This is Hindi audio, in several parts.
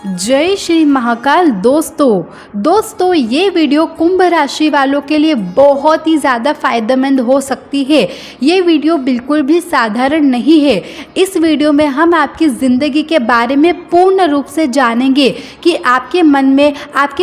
जय श्री महाकाल। दोस्तों ये वीडियो कुंभ राशि वालों के लिए बहुत ही ज़्यादा फायदेमंद हो सकती है। ये वीडियो बिल्कुल भी साधारण नहीं है। इस वीडियो में हम आपकी ज़िंदगी के बारे में पूर्ण रूप से जानेंगे कि आपके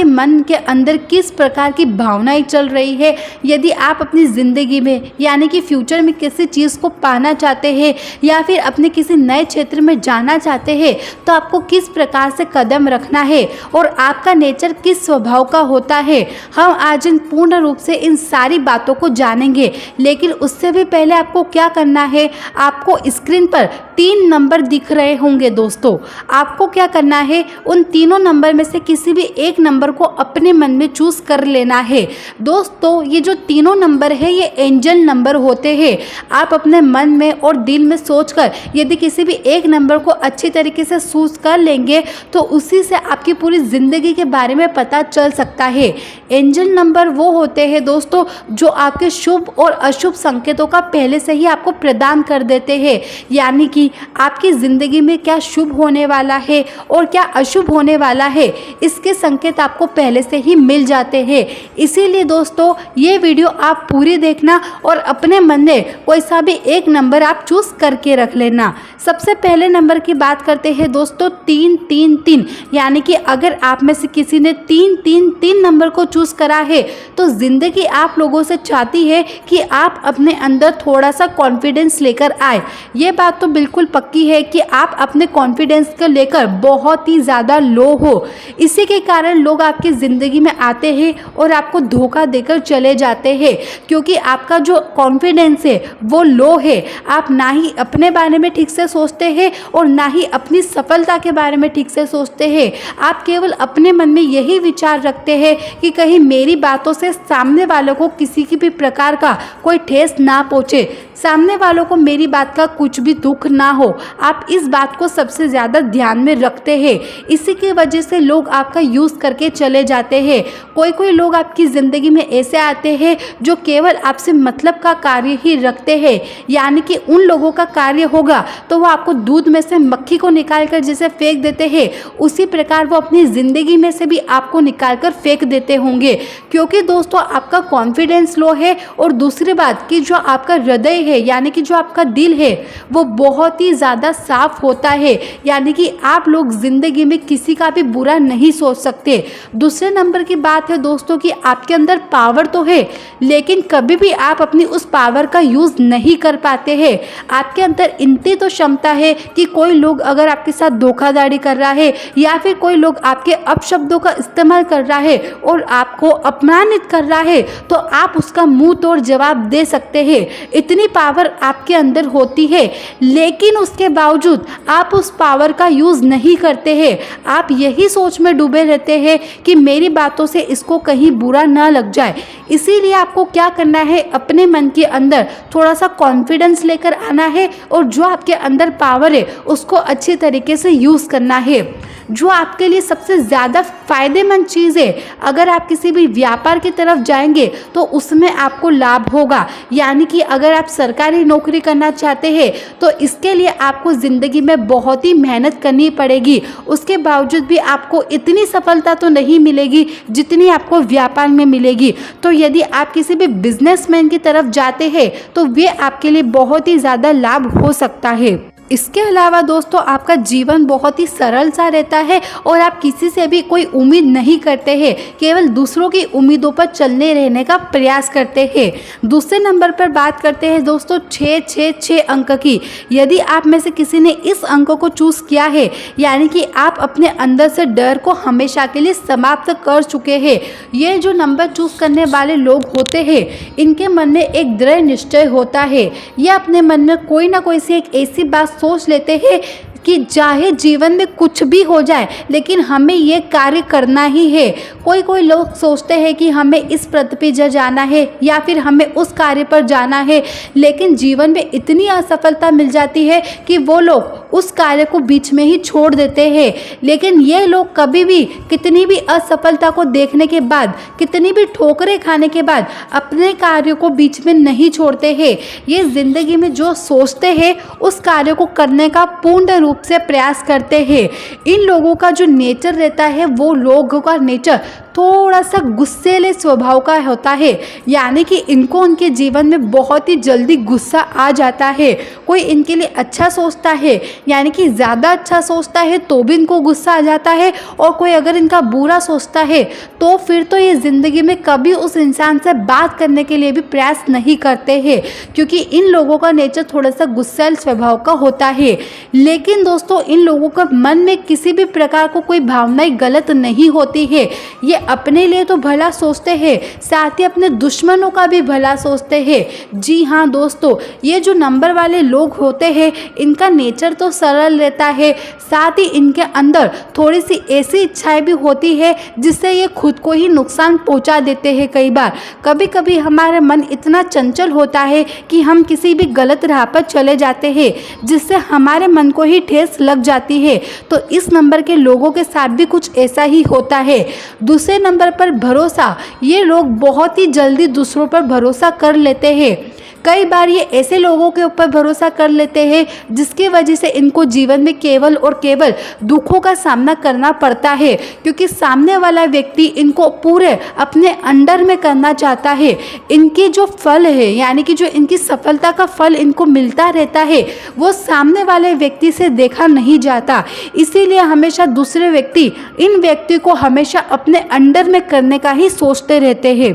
मन के अंदर किस प्रकार की भावनाएं चल रही है। यदि आप अपनी ज़िंदगी में यानी कि फ्यूचर में किसी चीज़ को पाना चाहते हैं या फिर अपने किसी नए क्षेत्र में जाना चाहते हैं तो आपको किस प्रकार से कदम रखना है और आपका नेचर किस स्वभाव का होता है। हम आज पूर्ण रूप से इन सारी बातों को जानेंगे, लेकिन उससे भी पहले आपको क्या करना है, आपको स्क्रीन पर 3 नंबर दिख रहे होंगे। दोस्तों आपको क्या करना है, उन तीनों नंबर में से किसी भी एक नंबर को अपने मन में चूज कर लेना है। दोस्तों ये जो तीनों नंबर है ये एंजल नंबर होते हैं। आप अपने मन में और दिल में सोचकर यदि किसी भी एक नंबर को अच्छी तरीके से चूज कर लेंगे तो उसी से आपकी पूरी ज़िंदगी के बारे में पता चल सकता है। एंजल नंबर वो होते हैं दोस्तों जो आपके शुभ और अशुभ संकेतों का पहले से ही आपको प्रदान कर देते हैं, यानी कि आपकी ज़िंदगी में क्या शुभ होने वाला है और क्या अशुभ होने वाला है, इसके संकेत आपको पहले से ही मिल जाते हैं। इसीलिए दोस्तों ये वीडियो आप पूरी देखना और अपने मन में कोई सा भी एक नंबर आप चूज करके रख लेना। सबसे पहले नंबर की बात करते हैं दोस्तों 333, यानी कि अगर आप में से किसी ने 333 नंबर को चूज करा है तो ज़िंदगी आप लोगों से चाहती है कि आप अपने अंदर थोड़ा सा कॉन्फिडेंस लेकर आए। ये बात तो बिल्कुल पक्की है कि आप अपने कॉन्फिडेंस को लेकर बहुत ही ज़्यादा लो हो। इसी के कारण लोग आपकी ज़िंदगी में आते हैं और आपको धोखा देकर चले जाते हैं, क्योंकि आपका जो कॉन्फिडेंस है वो लो है। आप ना ही अपने बारे में ठीक से सोचते हैं और ना ही अपनी सफलता के बारे में ठीक से सोचते हैं। आप केवल अपने मन में यही विचार रखते हैं कि कहीं मेरी बातों से सामने वालों को किसी की भी प्रकार का कोई ठेस ना पहुंचे, सामने वालों को मेरी बात का कुछ भी दुख ना हो। आप इस बात को सबसे ज़्यादा ध्यान में रखते हैं। इसी की वजह से लोग आपका यूज़ करके चले जाते हैं। कोई लोग आपकी ज़िंदगी में ऐसे आते हैं जो केवल आपसे मतलब का कार्य ही रखते हैं, यानी कि उन लोगों का कार्य होगा तो वो आपको दूध में से मक्खी को निकाल कर जैसे फेंक देते हैं, उसी प्रकार वो अपनी ज़िंदगी में से भी आपको निकाल कर फेंक देते होंगे, क्योंकि दोस्तों आपका कॉन्फिडेंस लो है। और दूसरी बात कि जो आपका हृदय है यानी कि जो आपका दिल है वो बहुत ही ज़्यादा साफ होता है, यानी कि आप लोग ज़िंदगी में किसी का भी बुरा नहीं सोच सकते। दूसरे नंबर की बात है दोस्तों कि आपके अंदर पावर तो है, लेकिन कभी भी आप अपनी उस पावर का यूज़ नहीं कर पाते हैं। आपके अंदर इतनी तो क्षमता है कि कोई लोग अगर आपके साथ धोखाधड़ी कर रहा है या फिर कोई लोग आपके अपशब्दों का इस्तेमाल कर रहा है और आपको अपमानित कर रहा है तो आप उसका मुंह तोड़ जवाब दे सकते हैं। इतनी पावर आपके अंदर होती है, लेकिन उसके बावजूद आप उस पावर का यूज़ नहीं करते हैं। आप यही सोच में डूबे रहते हैं कि मेरी बातों से इसको कहीं बुरा ना लग जाए। इसीलिए आपको क्या करना है, अपने मन के अंदर थोड़ा सा कॉन्फिडेंस लेकर आना है और जो आपके अंदर पावर है उसको अच्छी तरीके से यूज़ करना है। जो आपके लिए सबसे ज़्यादा फायदेमंद चीज़ है, अगर आप किसी भी व्यापार की तरफ जाएंगे तो उसमें आपको लाभ होगा, यानी कि अगर आप सरकारी नौकरी करना चाहते हैं तो इसके लिए आपको ज़िंदगी में बहुत ही मेहनत करनी पड़ेगी। उसके बावजूद भी आपको इतनी सफलता तो नहीं मिलेगी जितनी आपको व्यापार में मिलेगी। तो यदि आप किसी भी बिजनेसमैन की तरफ जाते हैं तो वे आपके लिए बहुत ही ज़्यादा लाभ हो सकता है। इसके अलावा दोस्तों आपका जीवन बहुत ही सरल सा रहता है और आप किसी से भी कोई उम्मीद नहीं करते हैं, केवल दूसरों की उम्मीदों पर चलने रहने का प्रयास करते हैं। दूसरे नंबर पर बात करते हैं दोस्तों 666 अंक की। यदि आप में से किसी ने इस अंक को चूज़ किया है, यानी कि आप अपने अंदर से डर को हमेशा के लिए समाप्त कर चुके हैं। ये जो नंबर चूज़ करने वाले लोग होते हैं इनके मन में एक दृढ़ निश्चय होता है। ये अपने मन में कोई ना कोई सी एक ऐसी बात सोच लेते हैं कि चाहे जीवन में कुछ भी हो जाए लेकिन हमें ये कार्य करना ही है। कोई लोग सोचते हैं कि हमें इस पृथ्वी पर जाना है या फिर हमें उस कार्य पर जाना है, लेकिन जीवन में इतनी असफलता मिल जाती है कि वो लोग उस कार्य को बीच में ही छोड़ देते हैं। लेकिन ये लोग कभी भी कितनी भी असफलता को देखने के बाद, कितनी भी ठोकरें खाने के बाद अपने कार्य को बीच में नहीं छोड़ते हैं। ये जिंदगी में जो सोचते हैं उस कार्य को करने का पूर्ण रूप रूप से प्रयास करते हैं। इन लोगों का जो नेचर रहता है वो लोगों का नेचर थोड़ा सा गुस्सेले स्वभाव का होता है, यानी कि इनको उनके जीवन में बहुत ही जल्दी गुस्सा आ जाता है। कोई इनके लिए अच्छा सोचता है, यानी कि ज़्यादा अच्छा सोचता है तो भी इनको गुस्सा आ जाता है, और कोई अगर इनका बुरा सोचता है तो फिर तो ये ज़िंदगी में कभी उस इंसान से बात करने के लिए भी प्रयास नहीं करते हैं, क्योंकि इन लोगों का नेचर थोड़ा सा गुस्सैल स्वभाव का होता है। लेकिन दोस्तों, इन लोगों का मन में किसी भी प्रकार को कोई भावनाएं गलत नहीं होती है। ये अपने लिए तो भला सोचते हैं, साथ ही अपने दुश्मनों का भी भला सोचते हैं। जी हाँ दोस्तों, ये जो नंबर वाले लोग होते हैं इनका नेचर तो सरल रहता है, साथ ही इनके अंदर थोड़ी सी ऐसी इच्छाएं भी होती है जिससे ये खुद को ही नुकसान पहुंचा देते हैं। कई बार कभी कभी हमारा मन इतना चंचल होता है कि हम किसी भी गलत राह पर चले जाते हैं, जिससे हमारे मन को ही ठेस लग जाती है। तो इस नंबर के लोगों के साथ भी कुछ ऐसा ही होता है। दूसरे नंबर पर भरोसा, ये लोग बहुत ही जल्दी दूसरों पर भरोसा कर लेते हैं। कई बार ये ऐसे लोगों के ऊपर भरोसा कर लेते हैं जिसकी वजह से इनको जीवन में केवल और केवल दुखों का सामना करना पड़ता है, क्योंकि सामने वाला व्यक्ति इनको पूरे अपने अंडर में करना चाहता है। इनकी जो फल है, यानी कि जो इनकी सफलता का फल इनको मिलता रहता है, वो सामने वाले व्यक्ति से देखा नहीं जाता। इसीलिए हमेशा दूसरे व्यक्ति इन व्यक्ति को हमेशा अपने अंडर में करने का ही सोचते रहते हैं,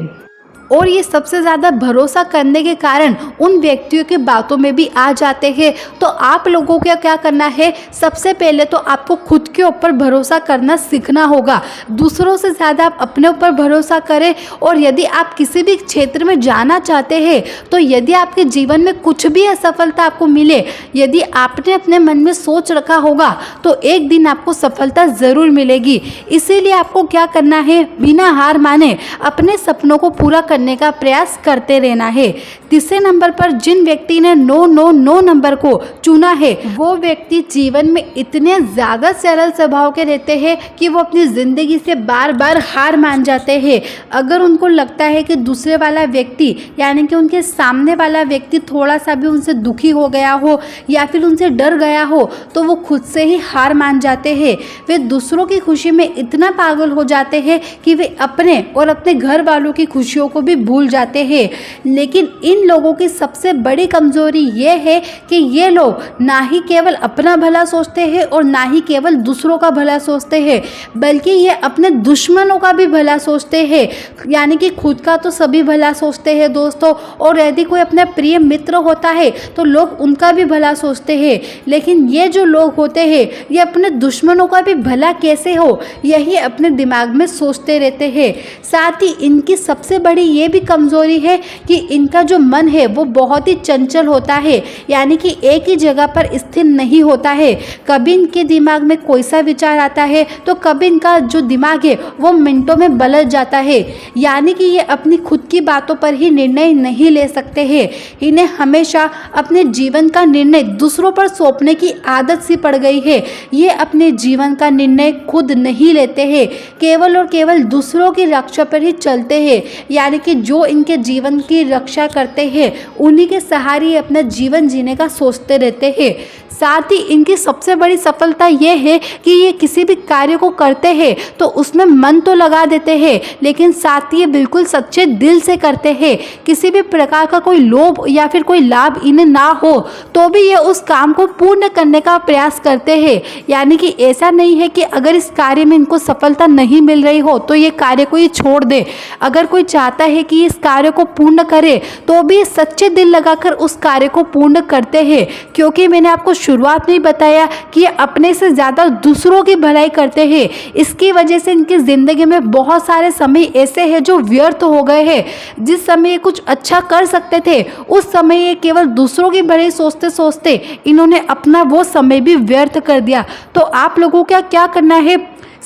और ये सबसे ज़्यादा भरोसा करने के कारण उन व्यक्तियों की बातों में भी आ जाते हैं। तो आप लोगों को क्या करना है, सबसे पहले तो आपको खुद के ऊपर भरोसा करना सीखना होगा। दूसरों से ज़्यादा आप अपने ऊपर भरोसा करें, और यदि आप किसी भी क्षेत्र में जाना चाहते हैं, तो यदि आपके जीवन में कुछ भी असफलता आपको मिले, यदि आपने अपने मन में सोच रखा होगा तो एक दिन आपको सफलता ज़रूर मिलेगी। इसीलिए आपको क्या करना है, बिना हार माने अपने सपनों को पूरा करने का प्रयास करते रहना है। तीसरे नंबर पर जिन व्यक्ति ने 999 नंबर को चुना है, वो व्यक्ति जीवन में इतने ज़्यादा सरल स्वभाव के रहते हैं कि वो अपनी ज़िंदगी से बार बार हार मान जाते हैं। अगर उनको लगता है कि दूसरे वाला व्यक्ति, यानी कि उनके सामने वाला व्यक्ति थोड़ा सा भी उनसे दुखी हो गया हो या फिर उनसे डर गया हो, तो वो खुद से ही हार मान जाते हैं। वे दूसरों की खुशी में इतना पागल हो जाते हैं कि वे अपने और अपने घर वालों की खुशियों को भी भूल जाते हैं। लेकिन इन लोगों की सबसे बड़ी कमजोरी ये है कि ये लोग ना ही केवल अपना भला सोचते हैं और ना ही केवल दूसरों का भला सोचते हैं, बल्कि ये अपने दुश्मनों का भी भला सोचते हैं। यानी कि खुद का तो सभी भला सोचते हैं दोस्तों, और यदि कोई अपना प्रिय मित्र होता है तो लोग उनका भी भला सोचते हैं। लेकिन ये जो लोग होते हैं ये अपने दुश्मनों का भी भला कैसे हो, यही अपने दिमाग में सोचते रहते हैं। साथ ही इनकी सबसे बड़ी ये भी कमजोरी है कि इनका जो मन है वो बहुत ही चंचल होता है, यानी कि एक ही जगह पर स्थिर नहीं होता है। कभी इनके दिमाग में कोई सा विचार आता है तो कभी इनका जो दिमाग है वो मिनटों में बदल जाता है। यानी कि ये अपनी खुद की बातों पर ही निर्णय नहीं ले सकते हैं। इन्हें हमेशा अपने जीवन का निर्णय दूसरों पर सौंपने की आदत सी पड़ गई है। ये अपने जीवन का निर्णय खुद नहीं लेते हैं, केवल और केवल दूसरों की रक्षा पर ही चलते हैं। यानी कि जो इनके जीवन की रक्षा करते हैं उन्हीं के सहारे अपना जीवन जीने का सोचते रहते हैं। साथ ही इनकी सबसे बड़ी सफलता ये है कि ये किसी भी कार्य को करते हैं तो उसमें मन तो लगा देते हैं, लेकिन साथ ही ये बिल्कुल सच्चे दिल से करते हैं। किसी भी प्रकार का कोई लोभ या फिर कोई लाभ इन्हें ना हो तो भी ये उस काम को पूर्ण करने का प्रयास करते हैं। यानी कि ऐसा नहीं है कि अगर इस कार्य में इनको सफलता नहीं मिल रही हो तो ये कार्य को ये छोड़ दे। अगर कोई चाहता है कि इस कार्य को पूर्ण करे तो भी सच्चे दिल लगाकर उस कार्य को पूर्ण करते हैं, क्योंकि मैंने आपको शुरुआत में ही बताया कि ये अपने से ज़्यादा दूसरों की भलाई करते हैं। इसकी वजह से इनकी ज़िंदगी में बहुत सारे समय ऐसे हैं जो व्यर्थ हो गए हैं। जिस समय ये कुछ अच्छा कर सकते थे उस समय ये केवल दूसरों की भलाई सोचते सोचते इन्होंने अपना वो समय भी व्यर्थ कर दिया। तो आप लोगों को क्या करना है,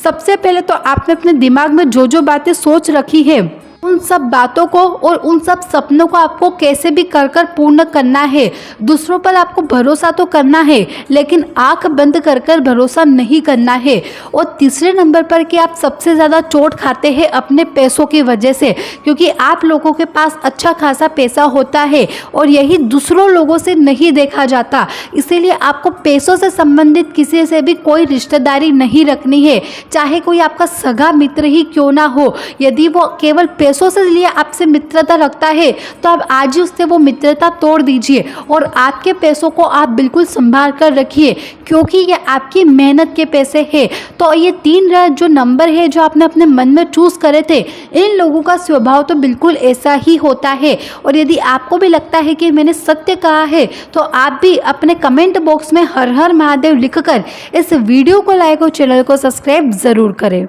सबसे पहले तो आपने अपने दिमाग में जो जो बातें सोच रखी है उन सब बातों को और उन सब सपनों को आपको कैसे भी कर कर पूर्ण करना है। दूसरों पर आपको भरोसा तो करना है, लेकिन आंख बंद कर कर भरोसा नहीं करना है। और तीसरे नंबर पर कि आप सबसे ज़्यादा चोट खाते हैं अपने पैसों की वजह से, क्योंकि आप लोगों के पास अच्छा खासा पैसा होता है और यही दूसरों लोगों से नहीं देखा जाता। इसीलिए आपको पैसों से संबंधित किसी से भी कोई रिश्तेदारी नहीं रखनी है, चाहे कोई आपका सगा मित्र ही क्यों ना हो। यदि वो केवल पैसों से लिए आपसे मित्रता रखता है तो आप आज ही उससे वो मित्रता तोड़ दीजिए और आपके पैसों को आप बिल्कुल संभाल कर रखिए, क्योंकि ये आपकी मेहनत के पैसे हैं। तो ये 3 जो नंबर है जो आपने अपने मन में चूज करे थे, इन लोगों का स्वभाव तो बिल्कुल ऐसा ही होता है। और यदि आपको भी लगता है कि मैंने सत्य कहा है तो आप भी अपने कमेंट बॉक्स में हर हर महादेव लिखकर इस वीडियो को लाइक और चैनल को सब्सक्राइब जरूर करें।